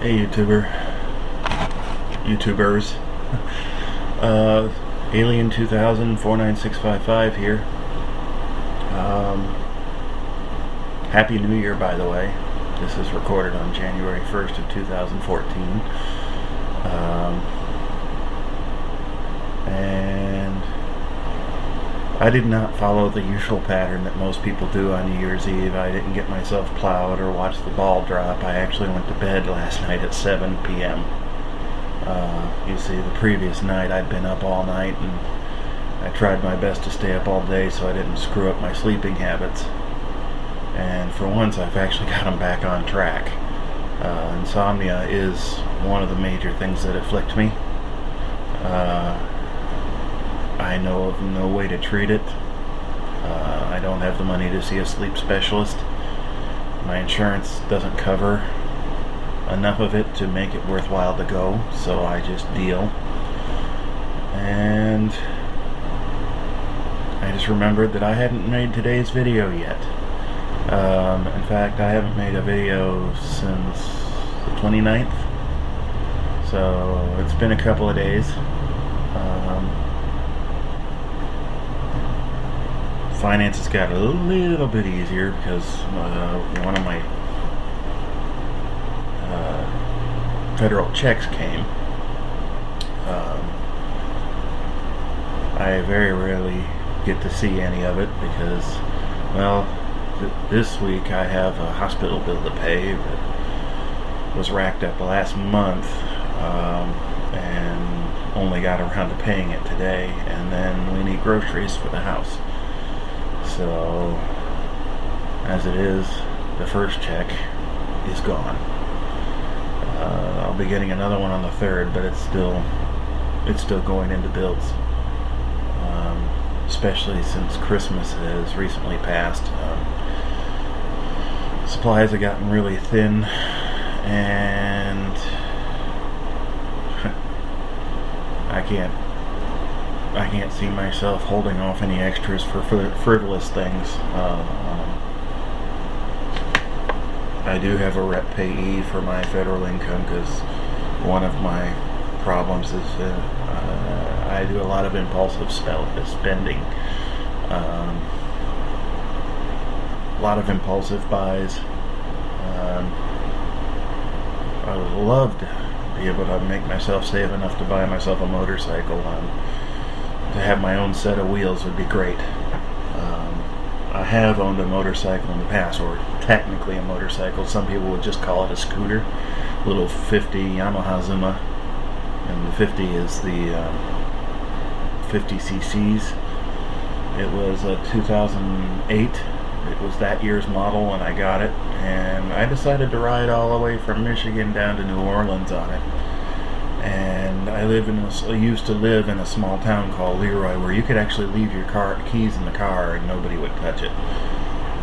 Hey YouTubers. Alien 2000 49655 here. Happy New Year, by the way. This is recorded on January 1st of 2014. And I did not follow the usual pattern that most people do on New Year's Eve. I didn't get myself plowed or watch the ball drop. I actually went to bed last night at 7 p.m. You see, the previous night I'd been up all night, and I tried my best to stay up all day so I didn't screw up my sleeping habits. And for once, I've actually got them back on track. Insomnia is one of the major things that afflict me. I know of no way to treat it. I don't have the money to see a sleep specialist. My insurance doesn't cover enough of it to make it worthwhile to go, so I just deal. And I just remembered that I hadn't made today's video yet. In fact, I haven't made a video since the 29th, so it's been a couple of days. Finances got a little bit easier because one of my federal checks came. I very rarely get to see any of it because, well, this week I have a hospital bill to pay that was racked up last month, and only got around to paying it today, and then we need groceries for the house. So, as it is, the first check is gone. I'll be getting another one on the 3rd, but it's still going into bills. Especially since Christmas has recently passed. Supplies have gotten really thin, and I can't see myself holding off any extras for frivolous things. I do have a rep payee for my federal income because one of my problems is I do a lot of impulsive spending. A lot of impulsive buys. I would love to be able to make myself save enough to buy myself a motorcycle. To have my own set of wheels would be great. I have owned a motorcycle in the past, or technically a motorcycle. Some people would just call it a scooter. Little 50 Yamaha Zuma, and the 50 is the 50 cc's. It was a 2008. It was that year's model when I got it, and I decided to ride all the way from Michigan down to New Orleans on it. And I used to live in a small town called Leroy, where you could actually leave your keys in the car and nobody would touch it.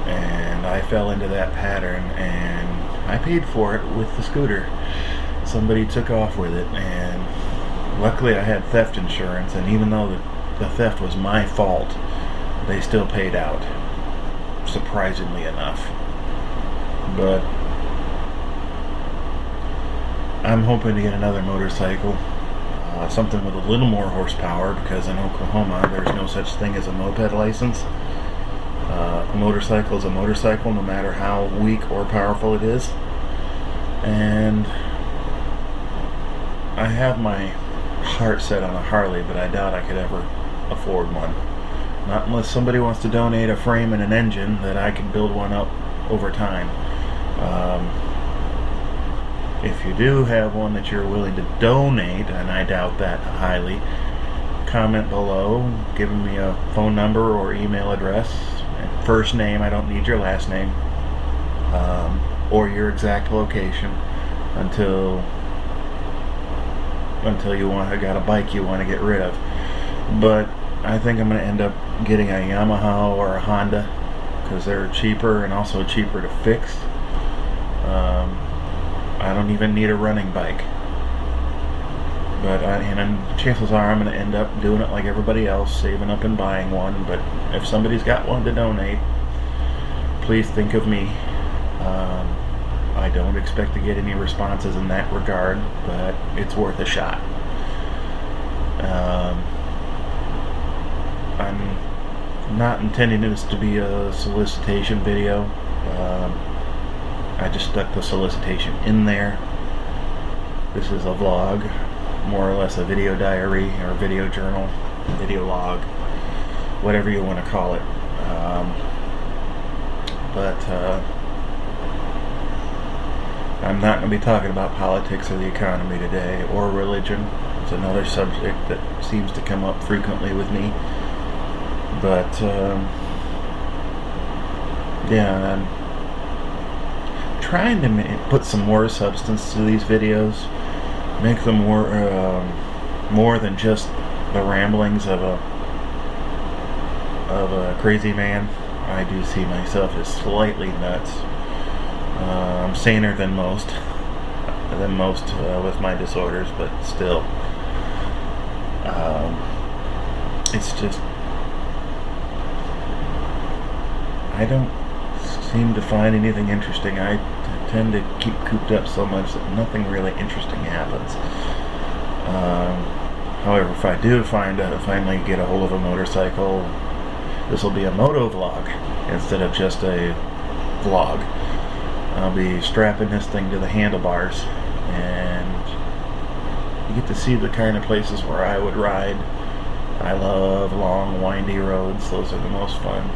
And I fell into that pattern, and I paid for it with the scooter. Somebody took off with it, and luckily I had theft insurance, and even though the theft was my fault, they still paid out, surprisingly enough. But I'm hoping to get another motorcycle, something with a little more horsepower, because in Oklahoma there's no such thing as a moped license. A motorcycle is a motorcycle, no matter how weak or powerful it is. And I have my heart set on a Harley, but I doubt I could ever afford one. Not unless somebody wants to donate a frame and an engine that I can build one up over time. If you do have one that you're willing to donate, and I doubt that highly, comment below, giving me a phone number or email address, and first name, I don't need your last name, or your exact location until you got a bike you want to get rid of. But I think I'm going to end up getting a Yamaha or a Honda because they're cheaper and also cheaper to fix. I don't even need a running bike, but and chances are I'm going to end up doing it like everybody else, saving up and buying one. But if somebody's got one to donate, please think of me. I don't expect to get any responses in that regard, but it's worth a shot. I'm not intending this to be a solicitation video. I just stuck the solicitation in there. This is a vlog, more or less a video diary or video journal, video log, whatever you want to call it. I'm not going to be talking about politics or the economy today, or religion. It's another subject that seems to come up frequently with me. But yeah, I'm trying to put some more substance to these videos, make them more than just the ramblings of a crazy man. I do see myself as slightly nuts. I'm saner than most with my disorders, but still, it's just, I don't seem to find anything interesting. I tend to keep cooped up so much that nothing really interesting happens. However, if I do finally get a hold of a motorcycle, this will be a moto vlog instead of just a vlog. I'll be strapping this thing to the handlebars, and you get to see the kind of places where I would ride. I love long, windy roads. Those are the most fun.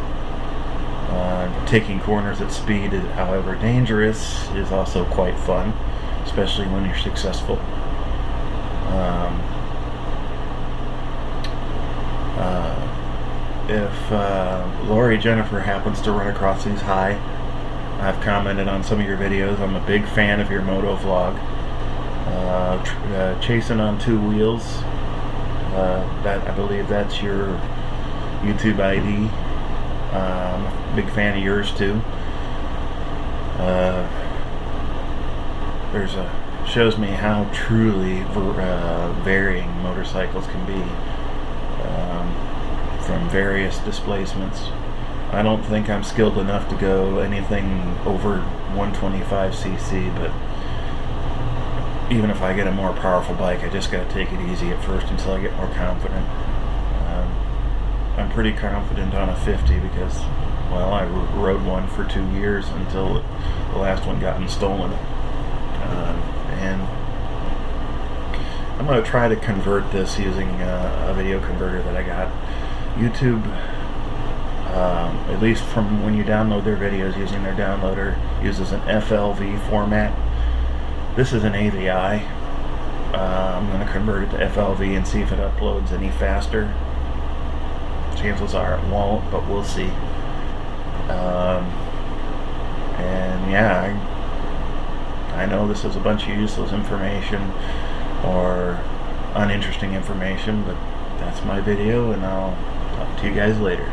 Taking corners at speed, however dangerous, is also quite fun, especially when you're successful. If Lori Jennifer happens to run across these high, I've commented on some of your videos. I'm a big fan of your moto vlog. Chasing on Two Wheels, I believe that's your YouTube ID. I'm a big fan of yours too. Shows me how truly varying motorcycles can be, from various displacements. I don't think I'm skilled enough to go anything over 125cc, but even if I get a more powerful bike, I just got to take it easy at first until I get more confident. I'm pretty confident on a 50 because, well, I rode one for 2 years until the last one got stolen. And I'm going to try to convert this using a video converter that I got. YouTube, at least from when you download their videos using their downloader, uses an FLV format. This is an AVI. I'm going to convert it to FLV and see if it uploads any faster. Chances are it won't, but we'll see. And yeah, I know this is a bunch of useless information or uninteresting information, but that's my video, and I'll talk to you guys later.